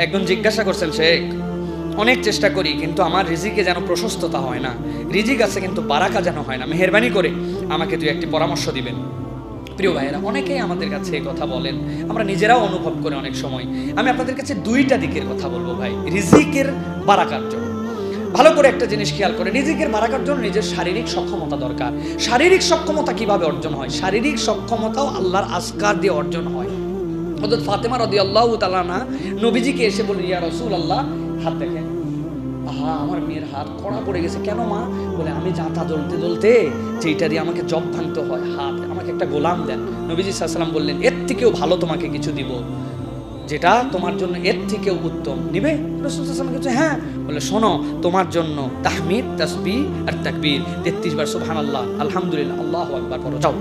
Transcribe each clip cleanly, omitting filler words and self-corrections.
একজন জিজ্ঞাসা করছেন, শেখ অনেক চেষ্টা করি কিন্তু আমার রিজিকে যেন প্রশস্ততা হয় না, রিজিক আছে কিন্তু বারাকা যেন হয় না, মেহেরবানি করে আমাকে দুই একটি পরামর্শ দিবেন। প্রিয় ভাইয়েরা, অনেকেই আমাদের কাছে এই কথা বলেন, আমরা নিজেরাও অনুভব করি অনেক সময়। আমি আপনাদের কাছে দুইটা দিকের কথা বলবো ভাই, রিজিকের বারাকার জন্য। ভালো করে একটা জিনিস খেয়াল করে, রিজিকের বারাকার জন্য নিজের শারীরিক সক্ষমতা দরকার। শারীরিক সক্ষমতা কিভাবে অর্জন হয়? শারীরিক সক্ষমতাও আল্লাহর আজকার দিয়ে অর্জন হয়। হযরত ফাতেমা রাদিয়াল্লাহু তাআলা আনহা নবীজিকে এসে বললেন, ইয়া রাসূলুল্লাহ, হাত দেখেন, আহা আমার মেয়ের হাত কড়া পড়ে গেছে। কেন মা? বলে আমি জাঁতা জ্বলতে জ্বলতে যেটা দিয়ে আমাকে জব ভাঙতে হয় হাত, আমাকে একটা গোলাম দেন। নবীজি সাল্লাল্লাহু আলাইহি ওয়াসাল্লাম বললেন, এর থেকেও ভালো তোমাকে কিছু দিব, যেটা তোমার জন্য এর থেকেও উত্তম। নিবে? রাসূল সাল্লাল্লাহু আলাইহি ওয়াসাল্লাম কিছু, হ্যাঁ। বলে শোনো, তোমার জন্য তাহমিদ, তাসবিহ আর তাকবীর 33 বার সুবহানাল্লাহ, আলহামদুলিল্লাহ, আল্লাহু আকবার পড়ো, যাও।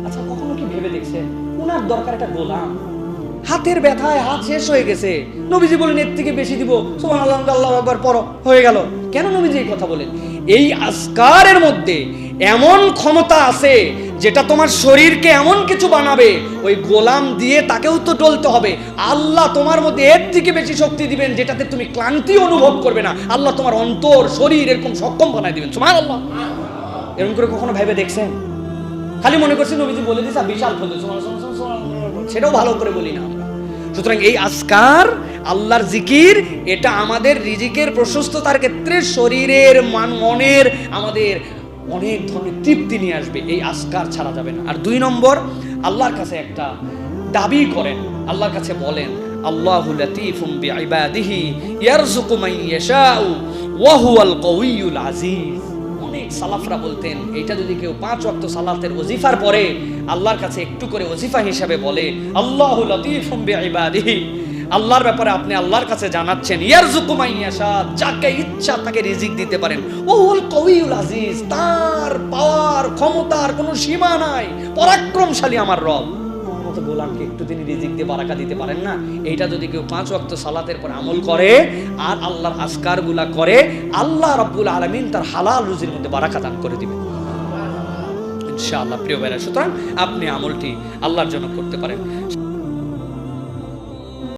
আচ্ছা, কখনো কি ভেবে দেখছেন ওনার দরকার একটা গোলাম? হাতের ব্যথায় হাত শেষ হয়ে গেছে, নবীজি বলেন এর থেকে বেশি দিব, সুবহানাল্লাহ, আল্লাহু আকবার পড়ো, হয়ে গেল। কেন নবীজি এই কথা বলেন? এই আজকারের মধ্যে এমন ক্ষমতা আছে যেটা তোমার শরীরকে এমন কিছু বানাবে, ওই গোলাম দিয়ে তাকেও তো টলতে হবে। আল্লাহ তোমার মধ্যে এর থেকে বেশি শক্তি দিবেন যেটাতে তুমি ক্লান্তি অনুভব করবে না। আল্লাহ তোমার অন্তর শরীর এরকম সক্ষম বানায় দিবেন। সুবহানাল্লাহ। এরকম করে কখনো ভেবে দেখছেন? খালি মনে করছি নবীজি বলে দিয়েছে বিশাল ফজিলত, সেটাও ভালো করে বলি না আমরা। সুতরাং এই আজকার, আল্লাহর জিকির, এটা আমাদের রিজিকের প্রশস্ততার ক্ষেত্রে শরীরের মনের আমাদের অনেক ধরনের তৃপ্তি নিয়ে আসবে। এই আজকার ছাড়া যাবে না। আর 2 নম্বর, আল্লাহর কাছে একটা দাবি করেন, আল্লাহর কাছে বলেন, আল্লাহু লাতীফুম বিইবাদিহি ইয়ারযুকু মান ইয়াশাউ ওয়া হুয়াল কাউইয়ুল আজিজ। অনেক সালাফরা বলতেন, এটা যদি কেউ 5 ওয়াক্ত সালাতের ওজিফার পরে আল্লাহর কাছে একটু করে ওজিফা হিসাবে বলে, আল্লাহু লাতীফুম বিইবাদিহি, আল্লাহর ব্যাপারে আপনি আল্লাহর কাছে জানাচ্ছেন, ইয়ারযুকু মান ইয়াশা, যাকে ইচ্ছা তাকে রিজিক দিতে পারেন, ওহুল কাউইয়ুল আজিজ, তার পাওয়ার ক্ষমতার কোনো সীমা নাই, পরাক্রমশালী আমার রব। আমার মতো গোলামকে একটু তিনি রিজিক দিয়ে বারাকা দিতে পারেন না? এইটা যদি কেউ 5 ওয়াক্ত সালাতের পর আমল করে আর আল্লাহর আজকারগুলা করে, আল্লাহ রাব্বুল আলামিন তার হালাল রুজির মধ্যে বারাকা দান করে দিবেন ইনশাআল্লাহ। প্রিয় ভাইরা, সুতরাং আপনি আমলটি আল্লাহর জন্য করতে পারেন।